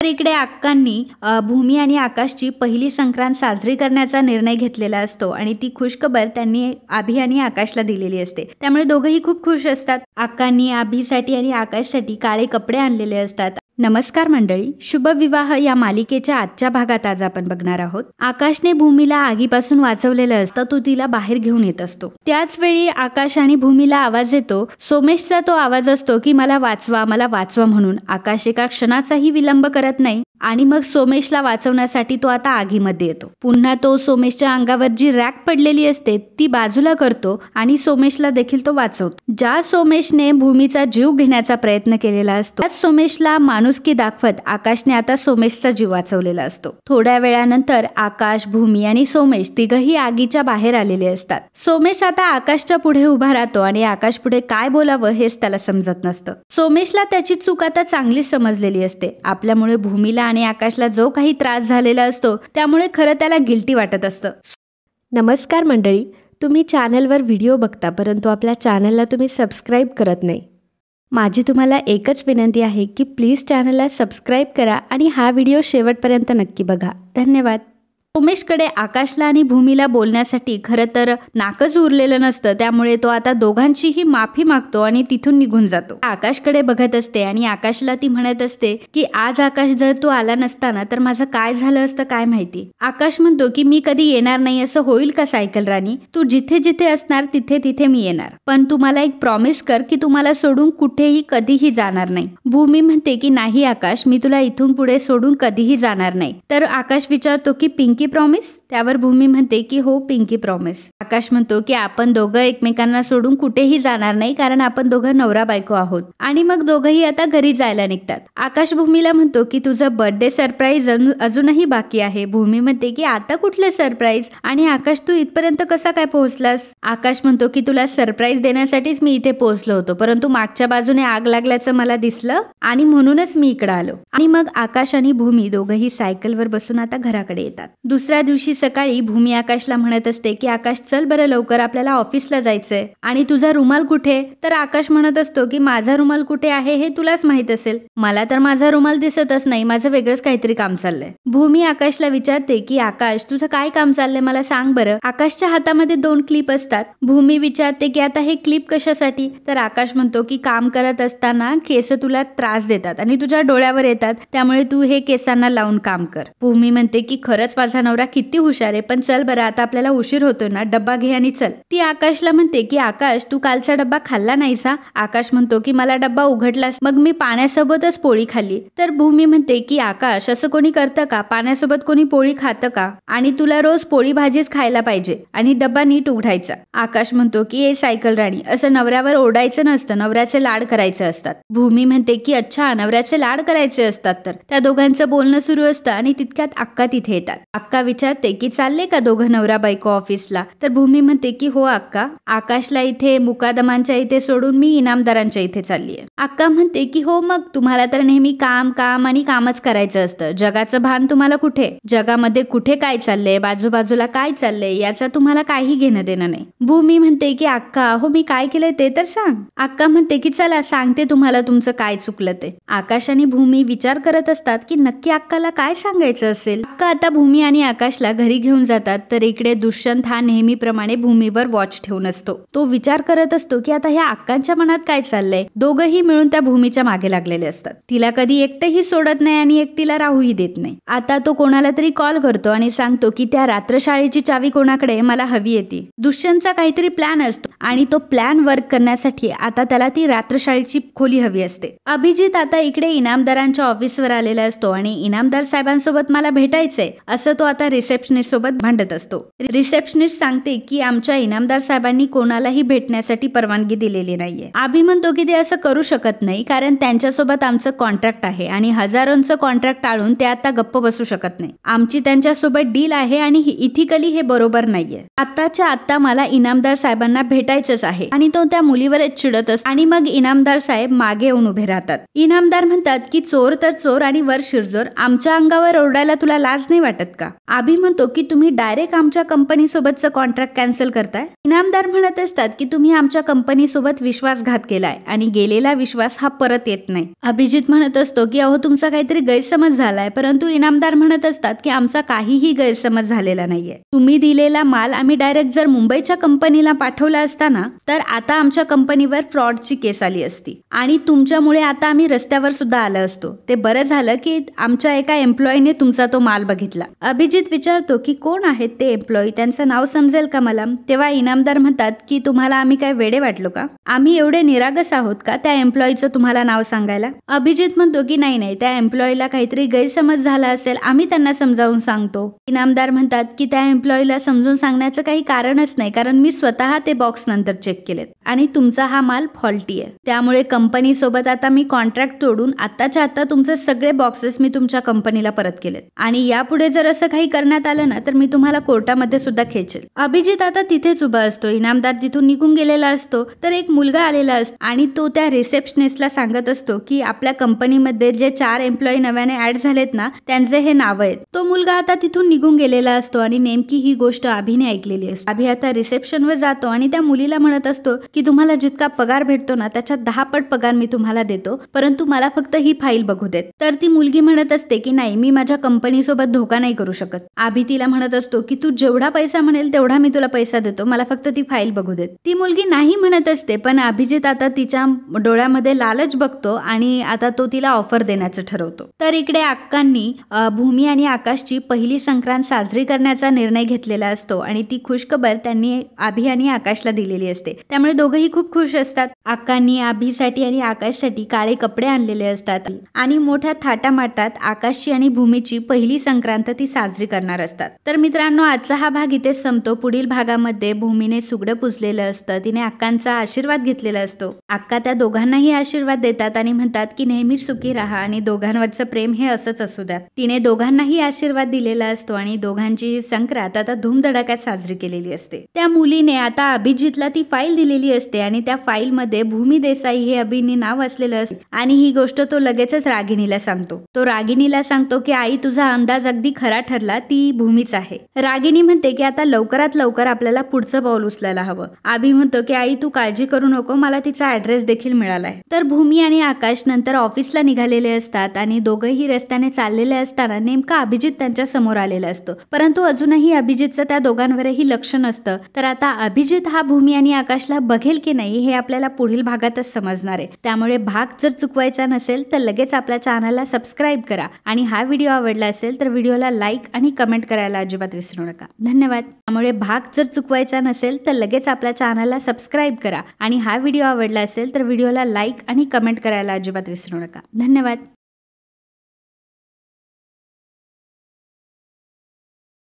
तर इकडे अक्कांनी भूमी आणि आकाशची पहिली संक्रांत साजरी करण्याचा निर्णय घेतलेला असतो आणि ती खुशखबर त्यांनी आभी आणि आकाशला दिलेली असते। त्यामुळे दोघंही खूप खुश असतात। अक्कांनी आभीसाठी आणि आकाशसाठी काळे कपडे आणलेले असतात। नमस्कार मंडळी, शुभ विवाह या मालिकेच्या आजच्या भागात आज आपण बघणार आहोत। आकाशने भूमीला आगीपासून वाचवलेलं असतं, तो तिला बाहेर घेऊन येत असतो। त्याच वेळी आकाश आणि भूमीला आवाज येतो। सोमेशचा तो आवाज असतो की मला वाचवा म्हणून। आकाश एका क्षणाचाही विलंब करत नाही आणि मग सोमेशला वाचवण्यासाठी तो आता आगीमध्ये येतो। पुन्हा तो सोमेशच्या अंगावर जी रॅक पडलेली असते ती बाजूला करतो आणि सोमेशला देखील तो वाचवतो। ज्या सोमेशने भूमीचा जीव घेण्याचा प्रयत्न केलेला असतो त्याच सोमेशला माणुसकी दाखवत आकाशने आता सोमेशचा जीव वाचवलेला असतो। थोड्या वेळानंतर आकाश, भूमी आणि सोमेश तिघही आगीच्या बाहेर आलेले असतात। सोमेश आता आकाशच्या पुढे उभा राहतो आणि आकाश पुढे काय बोलावं हेच त्याला समजत नसतं। सोमेशला त्याची चूक आता चांगली समजलेली असते। आपल्यामुळे भूमीला आणि आकाशला जो काही त्रास झालेला असतो त्यामुळे खरं त्याला गिल्टी वाटत असतं। नमस्कार मंडळी, तुम्ही चॅनलवर व्हिडिओ बघता परंतु आपल्या चॅनलला तुम्ही सबस्क्राईब करत नाही। माझी तुम्हाला एकच विनंती आहे की प्लीज चॅनलला सबस्क्राईब करा आणि हा व्हिडिओ शेवटपर्यंत नक्की बघा। धन्यवाद। सोमेशकडे आकाशला आणि भूमीला बोलण्यासाठी खरं तर नाकच उरलेलं नसतं, त्यामुळे तो आता दोघांचीही माफी मागतो आणि तिथून निघून जातो। आकाशकडे बघत असते आणि आकाशला ती म्हणत असते की आज आकाश जर तू आला नसताना तर माझं काय झालं असतं काय माहिती। आकाश म्हणतो की मी कधी येणार नाही असं होईल का सायकल राणी, तू जिथे जिथे असणार तिथे तिथे मी येणार, पण तू मला एक प्रॉमिस कर की तू मला सोडून कुठेही कधीही जाणार नाही। भूमी म्हणते की नाही आकाश, मी तुला इथून पुढे सोडून कधीही जाणार नाही। तर आकाश विचारतो की पिंकी प्रॉमिस? त्यावर भूमी म्हणते की हो पिंकी प्रॉमिस। आकाश म्हणतो की आपण दोघं एकमेकांना सोडून कुठेही जाणार नाही कारण आपण दोघं नवरा बायको आहोत। आणि मग दोघंही आता घरी जायला निघतात। आकाश भूमीला म्हणतो की तुझं बर्थडे सरप्राईज अजूनही बाकी आहे। भूमी म्हणते की आता कुठले सरप्राईज आणि आकाश तू इथपर्यंत कसा काय पोहोचलास? आकाश म्हणतो की तुला सरप्राईज देण्यासाठीच मी इथे पोहोचलो होतो, परंतु मागच्या बाजूने आग लागल्याचं मला दिसलं आणि म्हणूनच मी इकडे आलो। आणि मग आकाश आणि भूमी दोघंही सायकलवर बसून आता घराकडे येतात। दुसऱ्या दिवशी सकाळी भूमी आकाशला म्हणत असते की आकाश चल बरं लवकर, आपल्याला ऑफिसला जायचंय आणि तुझा रुमाल कुठे? तर आकाश म्हणत असतो की माझा रुमाल कुठे आहे हे तुलाच माहित असेल, मला तर माझा रुमाल दिसतच नाही, माझं वेगळंच काहीतरी काम चाललंय। भूमी आकाशला विचारते की आकाश तुझं काय काम चाललंय मला सांग बरं। आकाशच्या हातामध्ये 2 क्लिप असतात। भूमी विचारते की आता हे क्लिप कशासाठी? तर आकाश म्हणतो की काम करत असताना केस तुला त्रास देतात आणि तुझ्या डोळ्यावर येतात, त्यामुळे तू हे केसांना लावून काम कर। भूमी म्हणते की खरंच माझा नवरा किती हुशार आहे, पण चल बरं आता आपल्याला उशीर होतोय ना, डब्बा घे आणि चल। ती आकाशला म्हणते की आकाश तू कालचा डब्बा खाल्ला नाहीस हा? आकाश म्हणतो की मला डब्बा उघडलास, मग मी पाण्यासोबतच पोळी खाल्ली। तर भूमी म्हणते की आकाश असं कोणी करतं का? पाण्यासोबत कोणी पोळी खातं का? आणि तुला रोज पोळी भाजीच खायला पाहिजे आणि डब्बा नीट उघडायचा। आकाश म्हणतो की ए सायकल राणी, असं नवऱ्यावर ओरडायचं नसतं, नवऱ्याचे लाड करायचे असतात। भूमी म्हणते की अच्छा नवऱ्याचे लाड करायचे असतात। तर त्या दोघांचं बोलणं सुरू असतं आणि तितक्यात अक्का तिथे येतात। अक्का विचारते की चालले का दोघं नवरा बायको ऑफिसला? तर भूमी म्हणते की हो अक्का, आकाशला इथे मुकादमांच्या इथे सोडून मी इनामदारांच्या इथे चाललीये। अक्का म्हणते की हो मग तुम्हाला तर नेहमी काम काम आणि कामच करायचं असतं, जगाचं भान तुम्हाला कुठे? जगामध्ये कुठे काय चाललंय, बाजूबाजूला काय चाललंय याचा तुम्हाला काही घेणं देणं नाही। भूमी म्हणते की अक्का हो मी काय केलंय ते तर सांग। अक्का म्हणते की चला सांगते तुम्हाला तुमचं काय चुकलं ते। आकाश आणि भूमी विचार करत असतात की नक्की अक्काला काय सांगायचं असेल। अक्का आता भूमी आणि आकाशला घरी घेऊन जातात। तर इकडे दुष्यंत हा नेहमीप्रमाणे भूमीवर वॉच ठेवून असतो। तो विचार करत असतो की आता ह्या अक्कांच्या मनात काय चाललंय। दोघंही मिळून त्या भूमीच्या मागे लागलेले असतात, तिला कधी एकटेही सोडत नाही आणि एकटीला राहूही देत नाही। आता तो कोणाला तरी कॉल करतो आणि सांगतो की त्या रात्रशाळेची चावी कोणाकडे, मला हवी येते। दुष्यंतचा काहीतरी प्लॅन असतो आणि तो प्लॅन वर्क करण्यासाठी आता त्याला ती रात्रशाळेची खोली हवी असते। अभिजित आता इकडे इनामदारांच्या ऑफिसवर आलेला असतो आणि इनामदार साहेबांसोबत मला भेटायचंय असं तो आता रिसेप्शनिस्ट सोबत भांडत असतो। रिसेप्शनिस्ट सांगते की आमच्या इनामदार साहेबांनी कोणालाही भेटण्यासाठी परवानगी दिलेली नाहीये। अभि म्हणतो की ते असं करू शकत नाही कारण त्यांच्यासोबत आमचं कॉन्ट्रॅक्ट आहे आणि हजारोंचं कॉन्ट्रॅक्ट टाळून ते आता गप्प बसू शकत नाही। आमची त्यांच्यासोबत डील आहे आणि इथिकली हे बरोबर नाहीये। आत्ताच्या आत्ता मला इनामदार साहेबांना भेटायचंच आहे आणि तो त्या मुलीवरच चिडत असतो आणि मग इनामदार साहेब मागे येऊन उभे राहतात। इनामदार म्हणतात की चोर तर चोर आणि वर शिरजोर, आमच्या अंगावर ओरडायला तुला लाज नाही वाटत का? अभि म्हणतो की तुम्ही डायरेक्ट आमच्या कंपनी सोबतचं कॉन्ट्रॅक्ट कॅन्सल करताय. इनामदार म्हणत असतात की तुम्ही आमच्या कंपनी सोबत विश्वासघात केलाय आणि गेलेला विश्वास हा परत येत नाही. अभिजित म्हणत असतो की अहो तुमचा काहीतरी गैरसमज झालाय, परंतु इनामदार म्हणत असतात की आमचा काहीही गैरसमज झालेला नाहीये. तुम्ही दिलेला माल आम्ही डायरेक्ट जर मुंबईच्या कंपनीला पाठवला असताना तर आता आमच्या कंपनीवर फ्रॉडची केस आली असती आणि तुमच्यामुळे आता आम्ही रस्त्यावर सुद्धा आलो असतो. ते बरं झालं की आमच्या एका एम्प्लॉईने तुमचा तो माल बघितला. अभिजित विचारतो की कोण आहेत ते एम्प्लॉई, त्यांचं नाव समजेल का मला. तेव्हा इनामदार म्हणतात की तुम्हाला आम्ही काय वेडे वाटलो का, आम्ही एवढे निरागस आहोत का त्या एम्प्लॉईचं तुम्हाला नाव सांगायला. अभिजित म्हणतो की नाही, त्या एम्प्लॉईला काहीतरी गैरसमज झाला असेल, आम्ही त्यांना समजावून सांगतो. इनामदार म्हणतात की त्या एम्प्लॉईला समजून सांगण्याचं काही कारणच नाही, कारण मी स्वतः ते बॉक्स नंतर चेक केलेत आणि तुमचा हा माल फॉल्टी आहे. त्यामुळे कंपनी सोबत आता मी कॉन्ट्रॅक्ट तोडून आत्ताच्या आता तुमचे सगळे बॉक्सेस मी तुमच्या कंपनीला परत केलेत आणि यापुढे जर असं काही करण्यात आलं ना तर मी तुम्हाला कोर्टामध्ये सुद्धा खेचेल. अभिजित आता तिथेच उभा असतो. इनामदार तिथून निघून गेलेला असतो तर एक मुलगा आलेला असतो आणि तो त्या रिसेप्शनिस्टला सांगत असतो की आपल्या कंपनीमध्ये जे 4 एम्प्लॉई नव्याने ऍड झालेत ना त्यांचे हे नाव आहेत. तो मुलगा आता तिथून निघून गेलेला असतो आणि नेमकी ही गोष्ट अभिने ऐकलेली असते. अभि आता रिसेप्शनवर जातो आणि त्या मुलीला म्हणत असतो की तुम्हाला जितका पगार भेटतो ना त्याच्या 10 पट पगार मी तुम्हाला देतो, परंतु मला फक्त ही फाईल बघू देत. तर ती मुलगी म्हणत असते की नाही, मी माझ्या कंपनी सोबत धोका नाही करू शकत. अभि तिला म्हणत असतो की तू जेवढा पैसा म्हणेल तेवढा मी तुला पैसा देतो, मला फक्त ती फाईल बघू देत. ती मुलगी नाही म्हणत असते, पण अभिजित आता तिच्या डोळ्यामध्ये लालच बघतो आणि आता तो तिला ऑफर देण्याचं ठरवतो. तर इकडे अक्कांनी भूमी आणि आकाशची पहिली संक्रांत साजरी करण्याचा निर्णय घेतलेला असतो आणि ती खुशखबर त्यांनी अभि आणि आकाशला दिलेली असते. त्यामुळे दोघंही खूप खुश असतात. अक्कांनी अभिसाठी आणि आकाशसाठी काळे कपडे आणलेले असतात आणि मोठ्या थाटामाटात आकाशची आणि भूमीची पहिली संक्रांत ती साजरी करणार असतात. तर मित्रांनो, आजचा हा भाग इथेच संपतो. पुढील भागामध्ये भूमीने सुगडं पुजलेलं असतं, तिने अक्कांचा आशीर्वाद घेतलेला असतो. अक्का त्या दोघांनाही आशीर्वाद देतात आणि म्हणतात की नेहमी सुखी राहा आणि दोघांवरचं प्रेम हे असंच असू द्या. तिने दोघांनाही आशीर्वाद दिलेला असतो आणि दोघांची ही संक्रांत आता धूमधडाक्यात साजरी केलेली असते. त्या मुलीने आता अभिजितला ती फाईल दिलेली असते आणि त्या फाईल मध्ये भूमी देसाई हे अभिने नाव असलेलं असते आणि ही गोष्ट तो लगेचच रागिणीला सांगतो. तो रागिणीला सांगतो की आई, तुझा अंदाज अगदी खरा ठरला, ती भूमीच आहे. रागिणी म्हणते की आता लवकरात लवकर आपल्याला पुढचं पाऊल उचलायला हवं. अभि म्हणतो की आई तू काळजी करू नको, मला तिचा ऍड्रेस देखील मिळालाय. तर भूमी आणि आकाश नंतर ऑफिसला निघालेले असतात आणि दोघंही रस्त्याने चाललेले असताना नेमका अभिजित त्यांच्या समोर आलेला असतो, परंतु अजूनही अभिजितचं त्या दोघांवरही लक्ष नसतं. तर आता अभिजित हा भूमी आणि आकाशला बघेल की नाही हे आपल्याला पुढील भागातच समजणार आहे. त्यामुळे भाग जर चुकवायचा नसेल तर लगेच आपल्या चॅनलला सबस्क्राईब करा आणि हा व्हिडिओ आवडला असेल तर व्हिडिओला लाईक आणि कमेंट करायला अजिबात विसरू नका. धन्यवाद. त्यामुळे भाग जर चुकवायचा नसेल तर लगेच आपल्या चॅनलला सबस्क्राईब करा आणि हा व्हिडिओ आवडला असेल तर व्हिडिओला लाईक आणि कमेंट करायला अजिबात विसरू नका. धन्यवाद.